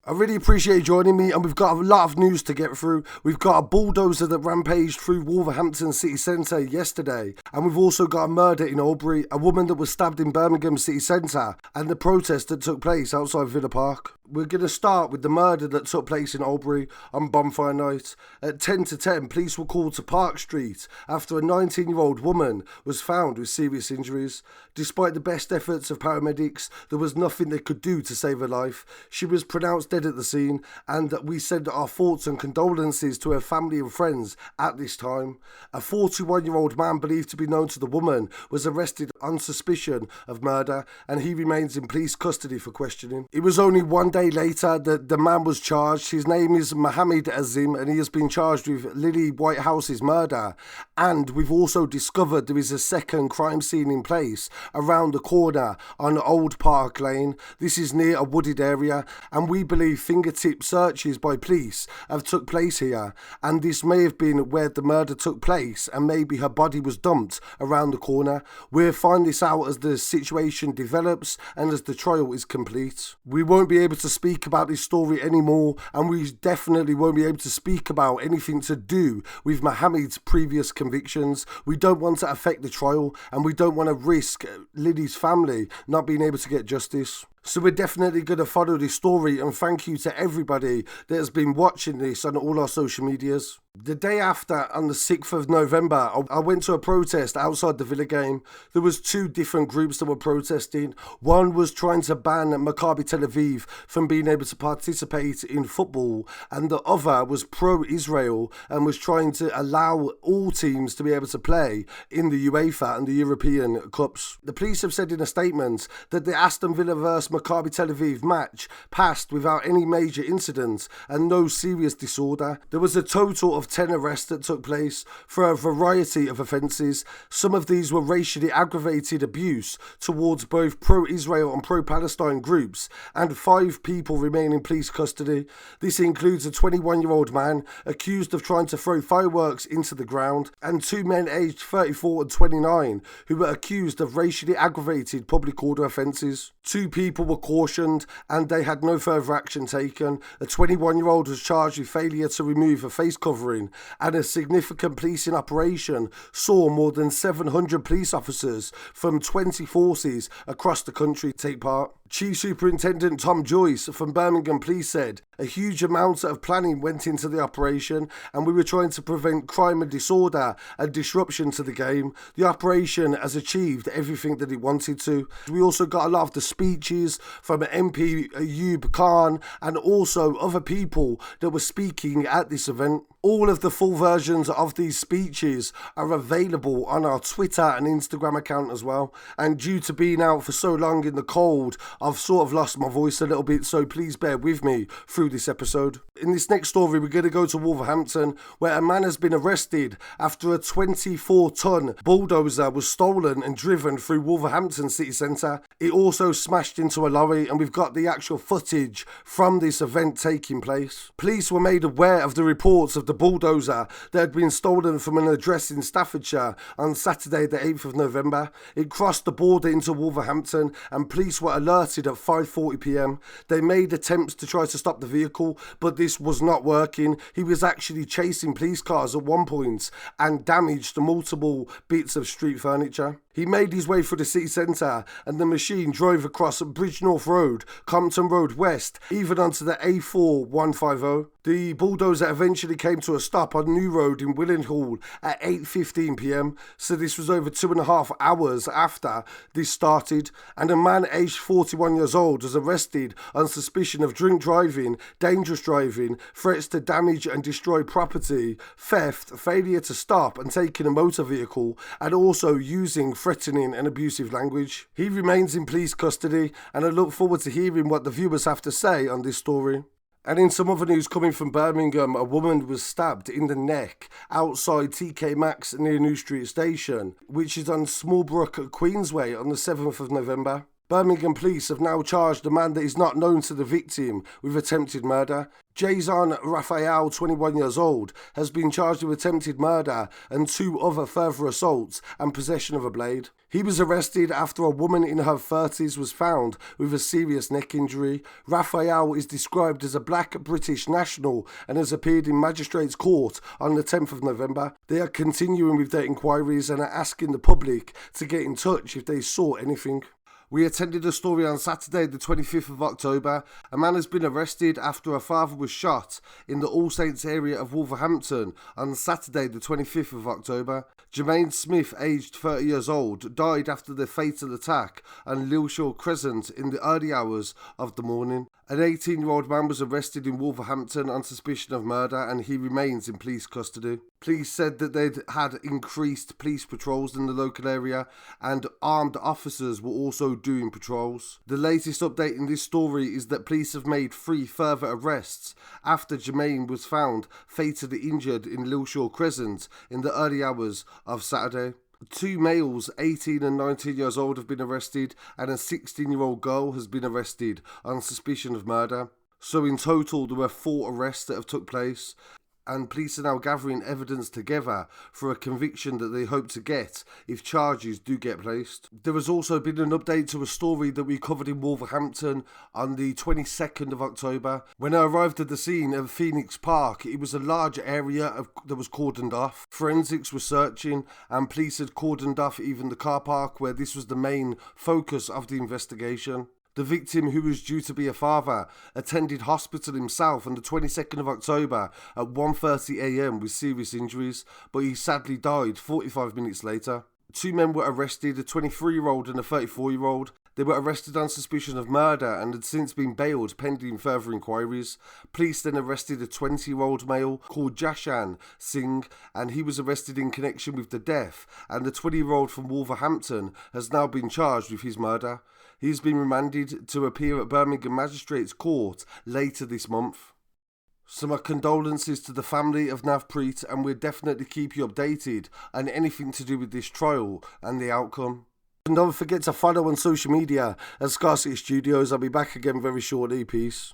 I really appreciate you joining me, and we've got a lot of news to get through. We've got a bulldozer that rampaged through Wolverhampton city centre yesterday, and we've also got a murder in Oldbury, a woman that was stabbed in Birmingham city centre, and the protest that took place outside Villa Park. We're going to start with the murder that took place in Oldbury on bonfire night. At 10 to 10, police were called to Park Street after a 19-year-old woman was found with serious injuries. Despite the best efforts of paramedics, there was nothing they could do to save her life. She was pronounced dead at the scene, and we send our thoughts and condolences to her family and friends at this time. A 41-year-old man believed to be known to the woman was arrested on suspicion of murder, and he remains in police custody for questioning. It was only one day later that the man was charged. His name is Mohammed Azim, and he has been charged with Lily Whitehouse's murder. And we've also discovered there is a second crime scene in place around the corner on Old Park Lane. This is near a wooded area, and we believe fingertip searches by police have took place here, and this may have been where the murder took place, and maybe her body was dumped around the corner. We'll find this out as the situation develops and as the trial is complete. We won't be able to speak about this story anymore, and we definitely won't be able to speak about anything to do with Mohammed's previous convictions. We don't want to affect the trial, and we don't want to risk Lily's family not being able to get justice. So we're definitely going to follow this story, and thank you to everybody that has been watching this on all our social medias. The day after, on the 6th of November, I went to a protest outside the Villa game. There was two different groups that were protesting. One was trying to ban Maccabi Tel Aviv from being able to participate in football, and the other was pro-Israel and was trying to allow all teams to be able to play in the UEFA and the European Cups. The police have said in a statement that the Aston Villa vs Maccabi Tel Aviv match passed without any major incidents and no serious disorder. There was a total of 10 arrests that took place for a variety of offences. Some of these were racially aggravated abuse towards both pro-Israel and pro-Palestine groups, and 5 people remain in police custody. This includes a 21-year-old man accused of trying to throw fireworks into the ground, and 2 men aged 34 and 29 who were accused of racially aggravated public order offences. 2 people were cautioned and they had no further action taken. A 21-year-old was charged with failure to remove a face covering, and a significant policing operation saw more than 700 police officers from 20 forces across the country take part. Chief Superintendent Tom Joyce from Birmingham Police said, "A huge amount of planning went into the operation, and we were trying to prevent crime and disorder and disruption to the game. The operation has achieved everything that it wanted to." We also got a lot of the speeches from MP Ayub Khan and also other people that were speaking at this event. All of the full versions of these speeches are available on our Twitter and Instagram account as well. And due to being out for so long in the cold, I've sort of lost my voice a little bit, so please bear with me through this episode. In this next story, we're going to go to Wolverhampton, where a man has been arrested after a 24-ton bulldozer was stolen and driven through Wolverhampton city centre. It also smashed into a lorry, and we've got the actual footage from this event taking place. Police were made aware of the reports of the bulldozer that had been stolen from an address in Staffordshire on Saturday the 8th of November. It crossed the border into Wolverhampton, and police were alerted at 5:40 p.m. They made attempts to try to stop the vehicle, but this was not working. He was actually chasing police cars at one point and damaged multiple bits of street furniture. He made his way through the city centre, and the machine drove across Bridgenorth Road, Compton Road West, even onto the A4 150. The bulldozer eventually came to a stop on New Road in Willenhall at 8:15 p.m, so this was over 2.5 hours after this started, and a man aged 41 years old was arrested on suspicion of drink driving, dangerous driving, threats to damage and destroy property, theft, failure to stop and taking a motor vehicle, and also using threatening and abusive language. He remains in police custody, and I look forward to hearing what the viewers have to say on this story. And in some other news coming from Birmingham, a woman was stabbed in the neck outside TK Maxx near New Street Station, which is on Smallbrook, Queensway, on the 7th of November. Birmingham police have now charged a man that is not known to the victim with attempted murder. Jason Raphael, 21 years old, has been charged with attempted murder and 2 other further assaults and possession of a blade. He was arrested after a woman in her 30s was found with a serious neck injury. Raphael is described as a black British national and has appeared in Magistrates Court on the 10th of November. They are continuing with their inquiries and are asking the public to get in touch if they saw anything. We attended a story on Saturday the 25th of October. A man has been arrested after a father was shot in the All Saints area of Wolverhampton on Saturday the 25th of October. Jermaine Smith, aged 30 years old, died after the fatal attack on Lilshall Crescent in the early hours of the morning. An 18-year-old man was arrested in Wolverhampton on suspicion of murder and he remains in police custody. Police said that they'd had increased police patrols in the local area and armed officers were also doing patrols. The latest update in this story is that police have made 3 further arrests after Jermaine was found fatally injured in Lilshall Crescent in the early hours of Saturday. 2 males, 18 and 19 years old, have been arrested and a 16-year-old girl has been arrested on suspicion of murder. So in total there were 4 arrests that have took place, and police are now gathering evidence together for a conviction that they hope to get if charges do get placed. There has also been an update to a story that we covered in Wolverhampton on the 22nd of October. When I arrived at the scene of Phoenix Park, it was a large area that was cordoned off. Forensics were searching and police had cordoned off even the car park where this was the main focus of the investigation. The victim, who was due to be a father, attended hospital himself on the 22nd of October at 1:30 a.m. with serious injuries, but he sadly died 45 minutes later. 2 men were arrested, a 23-year-old and a 34-year-old. They were arrested on suspicion of murder and had since been bailed pending further inquiries. Police then arrested a 20-year-old male called Jashan Singh, and he was arrested in connection with the death, and the 20-year-old from Wolverhampton has now been charged with his murder. He's been remanded to appear at Birmingham Magistrates Court later this month. So my condolences to the family of Navpreet, and we'll definitely keep you updated on anything to do with this trial and the outcome. And don't forget to follow on social media at Scarcity Studios. I'll be back again very shortly. Peace.